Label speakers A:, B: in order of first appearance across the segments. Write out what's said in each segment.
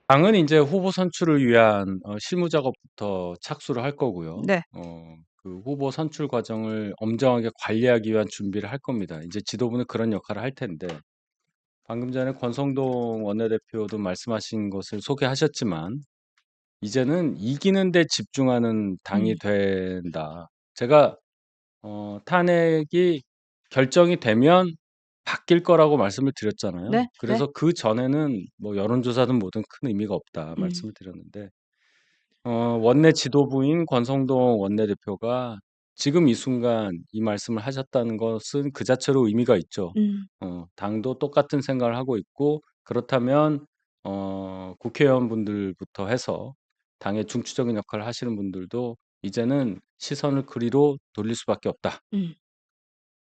A: 당은 인제 후보 선출을 위한 실무 작업부터 착수를 할 거고요.
B: 네.
A: 그 후보 선출 과정을 엄정하게 관리하기 위한 준비를 할 겁니다. 인제 지도부는 그런 역할을 할 텐데 방금 전에 권성동 원내대표도 말씀하신 것을 소개하셨지만 이제는 이기는 데 집중하는 당이
B: 음.
A: 된다. 제가 탄핵이 결정이 되면 바뀔 거라고 말씀을 드렸잖아요.
B: 네. 네.
A: 그래서 그전에는 뭐 여론조사든 뭐든 큰 의미가 없다
B: 음.
A: 말씀을 드렸는데 원내 지도부인 권성동 원내대표가 지금 이 순간 이 말씀을 하셨다는 것은 그 자체로 의미가 있죠.
B: 음.
A: 당도 똑같은 생각을 하고 있고 그렇다면 국회의원분들부터 해서 당의 중추적인 역할을 하시는 분들도 이제는 시선을 그리로 돌릴 수밖에 없다.
B: 음.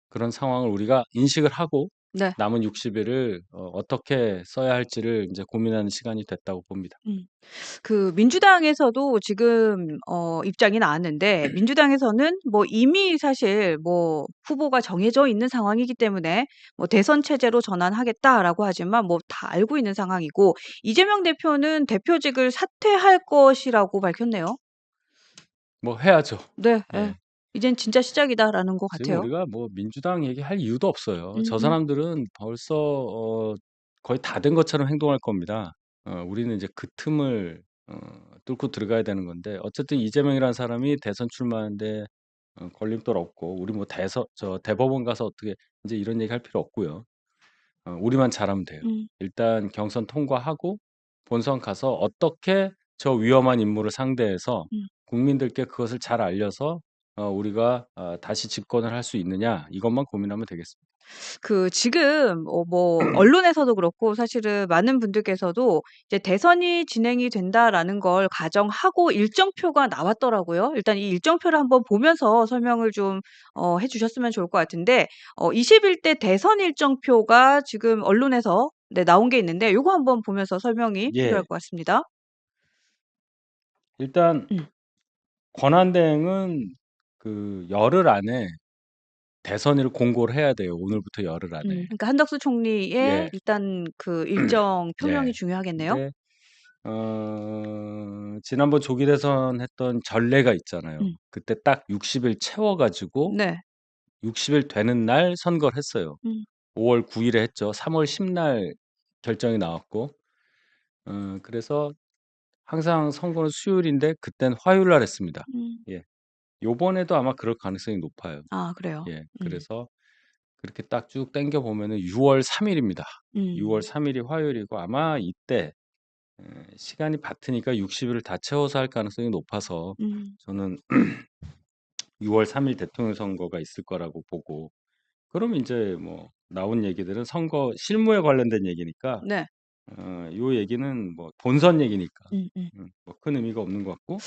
A: 그런 상황을 우리가 인식을 하고
B: 네.
A: 남은 60 일을 어떻게 써야 할지를 인제 고민하는 시간이 됐다고 봅니다.
B: 음. 그 민주당에서도 지금 입장이 나왔는데 민주당에서는 뭐 이미 사실 뭐 후보가 정해져 있는 상황이기 때문에 뭐 "대선 체제로 전환하겠다."라고 하지만 뭐 다 알고 있는 상황이고 이재명 대표는 대표직을 사퇴할 것이라고 밝혔네요.
A: 뭐 해야죠.
B: 네. 예.
A: 예.
B: "이젠 진짜 시작이다."라는 것
A: 지금
B: 같아요.
A: 우리가 뭐 민주당 얘기할 이유도 없어요. 저
B: 음음.
A: 사람들은 벌써 거의 다 된 것처럼 행동할 겁니다. 우리는 이제 그 틈을 뚫고 들어가야 되는 건데 어쨌든 이재명이라는 사람이 대선 출마하는데 걸림돌 없고 우리 뭐 대법원 가서 어떻게 인제 이런 얘기할 필요 없고요. 우리만 잘하면 돼요.
B: 음.
A: 일단 경선 통과하고 본선 가서 어떻게 저 위험한 인물을 상대해서
B: 음.
A: 국민들께 그것을 잘 알려서 우리가 다시 집권을 할 수 있느냐 이것만 고민하면 되겠습니다.
B: 그 지금 뭐 언론에서도 그렇고 사실은 많은 분들께서도 이제 "대선이 진행이 된다."라는 걸 가정하고 일정표가 나왔더라고요. 일단 이 일정표를 한번 보면서 설명을 좀 해 주셨으면 좋을 것 같은데 21대 대선 일정표가 지금 언론에서 네 나온 게 있는데 요거 한번 보면서 설명이 필요할
A: 예.
B: 것 같습니다.
A: 일단
B: 음.
A: 권한대행은 그 열흘 안에 대선일을 공고를 해야 돼요, 오늘부터 열흘 안에.
B: 그러니까 한덕수 총리의
A: 예.
B: 일단 그 일정
A: 예.
B: 표명이 중요하겠네요.
A: 근데 지난번 조기 대선 했던 전례가 있잖아요.
B: 음.
A: 그때 딱 60일 채워 가지고
B: 네.
A: 60일 되는 날 선거를 했어요.
B: 음.
A: 5월 9 일에 했죠. 3월 10날 결정이 나왔고 그래서 항상 선거는 수요일인데 그땐 화요일 날 했습니다.
B: 음.
A: 예. 요번에도 아마 그럴 가능성이 높아요.
B: 아 그래요?
A: 예.
B: 음.
A: 그래서 그렇게 딱 쭉 당겨 보면은 6월 3 일입니다. 6월
B: 음.
A: 3 일이 화요일이고 아마 이때 시간이 바트니까 60 일을 다 채워서 할 가능성이 높아서
B: 음.
A: 저는 6월 3일 대통령 선거가 있을 거라고 보고 그럼 인제 뭐 나온 얘기들은 선거 실무에 관련된 얘기니까
B: 네.
A: 요 얘기는 뭐 본선 얘기니까
B: 음음.
A: 뭐 큰 의미가 없는 것 같고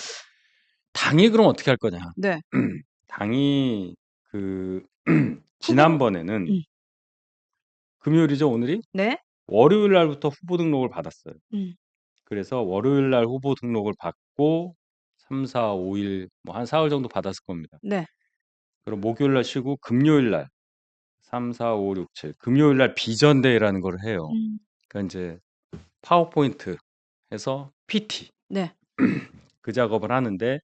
A: 당이 그럼 어떻게 할 거냐.
B: 네.
A: 당이 그
B: 후보
A: 지난번에는
B: 음.
A: 금요일이죠, 오늘이?
B: 네.
A: 월요일 날부터 후보 등록을 받았어요.
B: 음.
A: 그래서 월요일 날 후보 등록을 받고 3, 4, 5일 뭐 한 사흘 정도 받았을 겁니다.
B: 네.
A: 그리고 목요일 날 쉬고 금요일 날 3, 4, 5, 6, 7 금요일 날 비전데이라는 걸 해요.
B: 음.
A: 그러니까 인제 파워포인트 해서 PT
B: 네.
A: 그 작업을 하는데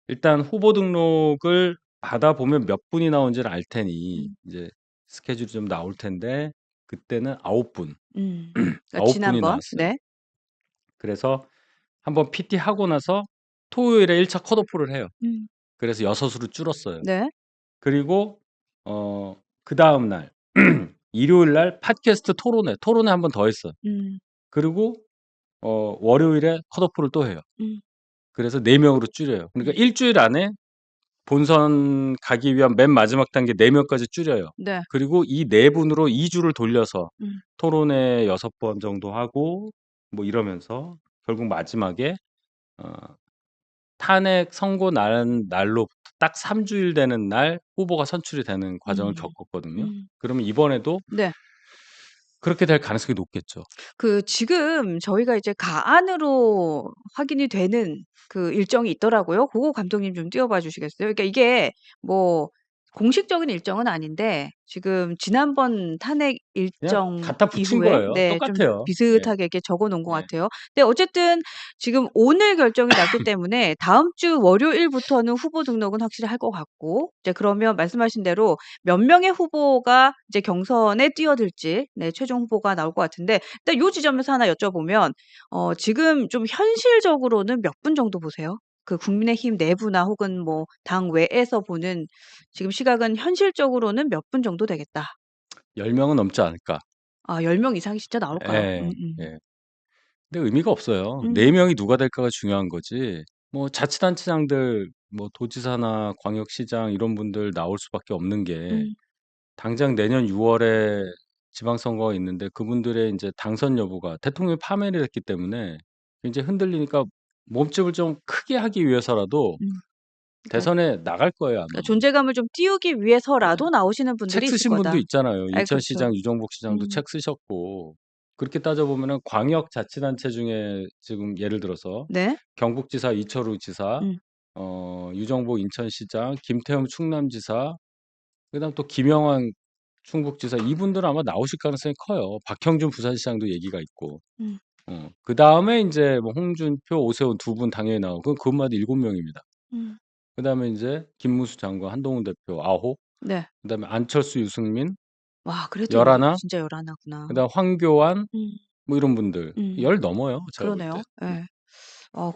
A: 일단 후보 등록을 받아 보면 몇 분이 나온지를 알 테니
B: 음.
A: 이제 스케줄이 좀 나올 텐데 그때는 9 분,
B: 그러니까
A: 9 분이
B: 지난번
A: 나왔어요.
B: 네.
A: 그래서 한번 PT 하고 나서 토요일에 1차 컷오프를 해요.
B: 음.
A: 그래서 6 으로 줄었어요.
B: 네.
A: 그리고 그다음 날 일요일 날 팟캐스트 토론회 한 번 더 했어요.
B: 음.
A: 그리고 월요일에 컷오프를 또 해요.
B: 음.
A: 그래서 4 명으로 줄여요. 그러니까
B: 음.
A: 일 주일 안에 본선 가기 위한 맨 마지막 단계 4 명까지 줄여요.
B: 네.
A: 그리고 이 4 분으로 2 주를 돌려서
B: 음.
A: 토론회 6번 정도 하고 뭐 이러면서 결국 마지막에 어 탄핵 선고 날로부터 딱 3 주일 되는 날 후보가 선출이 되는 과정을
B: 음.
A: 겪었거든요.
B: 음.
A: 그러면 이번에도
B: 네.
A: 그렇게 될 가능성이 높겠죠.
B: 그 지금 저희가 이제 가안으로 확인이 되는 그 일정이 있더라고요. 고거 감독님 좀 띄워 봐 주시겠어요? 그러니까 이게 뭐 공식적인 일정은 아닌데 지금 지난번 탄핵
A: 그냥
B: 일정
A: 갖다 붙인
B: 이후에
A: 거예요.
B: 네 좀
A: 똑같아요. 예.
B: 비슷하게 이렇게 적어 놓은 것
A: 예.
B: 같아요. 근데 어쨌든 지금 오늘 결정이 났기 때문에 다음 주 월요일부터는 후보 등록은 확실히 할 것 같고 이제 그러면 말씀하신 대로 몇 명의 후보가 이제 경선에 뛰어들지 네 최종 후보가 나올 것 같은데 일단 요 지점에서 하나 여쭤보면 지금 좀 현실적으로는 몇 분 정도 보세요? 그 국민의힘 내부나 혹은 뭐 당 외에서 보는 지금 시각은 현실적으로는 몇 분 정도 되겠다.
A: 10 명은 넘지 않을까.
B: 아 10명 이상이 진짜 나올까요?
A: 예.
B: 음음.
A: 예. 근데 의미가 없어요. 4
B: 음.
A: 명이 누가 될까가 중요한 거지 뭐 자치단체장들 뭐 도지사나 광역시장 이런 분들 나올 수밖에 없는 게
B: 음.
A: 당장 내년 6 월에 지방선거가 있는데 그분들의 인제 당선 여부가 대통령이 파면이 됐기 때문에 이제 흔들리니까 몸집을 좀 크게 하기 위해서라도
B: 음. 그러니까
A: 대선에 나갈 거예요 아마.
B: 존재감을 좀 띄우기
A: 예.
B: 위해서라도 나오시는
A: 책
B: 분들이 있을
A: 쓰신 분도
B: 거다.
A: 있잖아요.
B: 아이 그렇죠.
A: 인천시장 유정복 시장도
B: 음.
A: 책 쓰셨고 그렇게 따져 보면은 광역자치단체 중에 지금 예를 들어서
B: 네.
A: 경북지사 이철우 지사,
B: 음.
A: 유정복 인천시장, 김태흠 충남지사, 그다음 또 김영환 충북지사 이분들은 아마 나오실 가능성이 커요. 박형준 부산시장도 얘기가 있고.
B: 음.
A: 그다음에 인제 뭐 홍준표, 오세훈 두 분 당연히 나오고 그럼 그것만 해도 7 명입니다.
B: 음.
A: 그다음에 인제 김문수 장관, 한동훈 대표 9,
B: 네.
A: 그다음에 안철수, 유승민
B: 와 그래도
A: 11,
B: 진짜 11 구나.
A: 그다음 황교안
B: 음.
A: 뭐 이런 분들
B: 음.
A: 10 넘어요 제가 볼 때.
B: 그러네요. 예.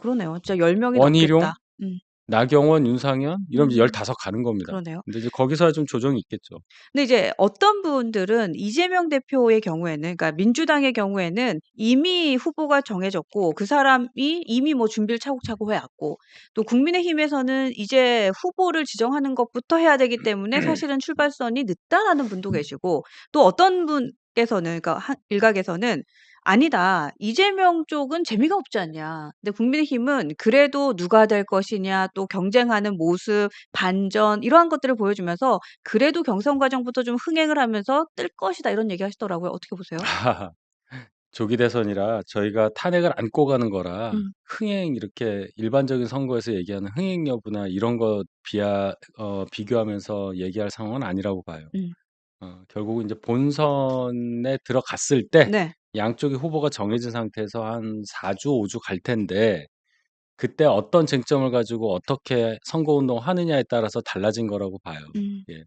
B: 그러네요. 진짜 10 명이
A: 원희룡,
B: 넘겠다. 음.
A: 나경원, 윤상현 이러면 이제
B: 음.
A: 15 가는 겁니다.
B: 그러네요.
A: 근데 이제 거기서야 좀 조정이 있겠죠.
B: 근데 이제 어떤 분들은 이재명 대표의 경우에는 그러니까 민주당의 경우에는 이미 후보가 정해졌고 그 사람이 이미 뭐 준비를 차곡차곡 해 왔고 또 국민의힘에서는 이제 후보를 지정하는 것부터 해야 되기 때문에 사실은 출발선이 늦다라는 분도 계시고 또 어떤 분께서는 그러니까 한 일각에서는 "아니다. 이재명 쪽은 재미가 없지 않냐. 근데 국민의힘은 그래도 누가 될 것이냐 또 경쟁하는 모습, 반전 이러한 것들을 보여주면서 그래도 경선 과정부터 좀 흥행을 하면서 뜰 것이다." 이런 얘기하시더라고요. 어떻게 보세요?
A: 조기 대선이라 저희가 탄핵을 안고 가는 거라
B: 음.
A: 흥행 이렇게 일반적인 선거에서 얘기하는 흥행 여부나 이런 거 비교하면서 얘기할 상황은 아니라고 봐요.
B: 음.
A: 결국은 인제 본선에 들어갔을 때
B: 네.
A: 양쪽의 후보가 정해진 상태에서 한 4 주, 5주 갈 텐데 그때 어떤 쟁점을 가지고 어떻게 선거 운동하느냐에 따라서 달라진 거라고 봐요.
B: 음.
A: 예.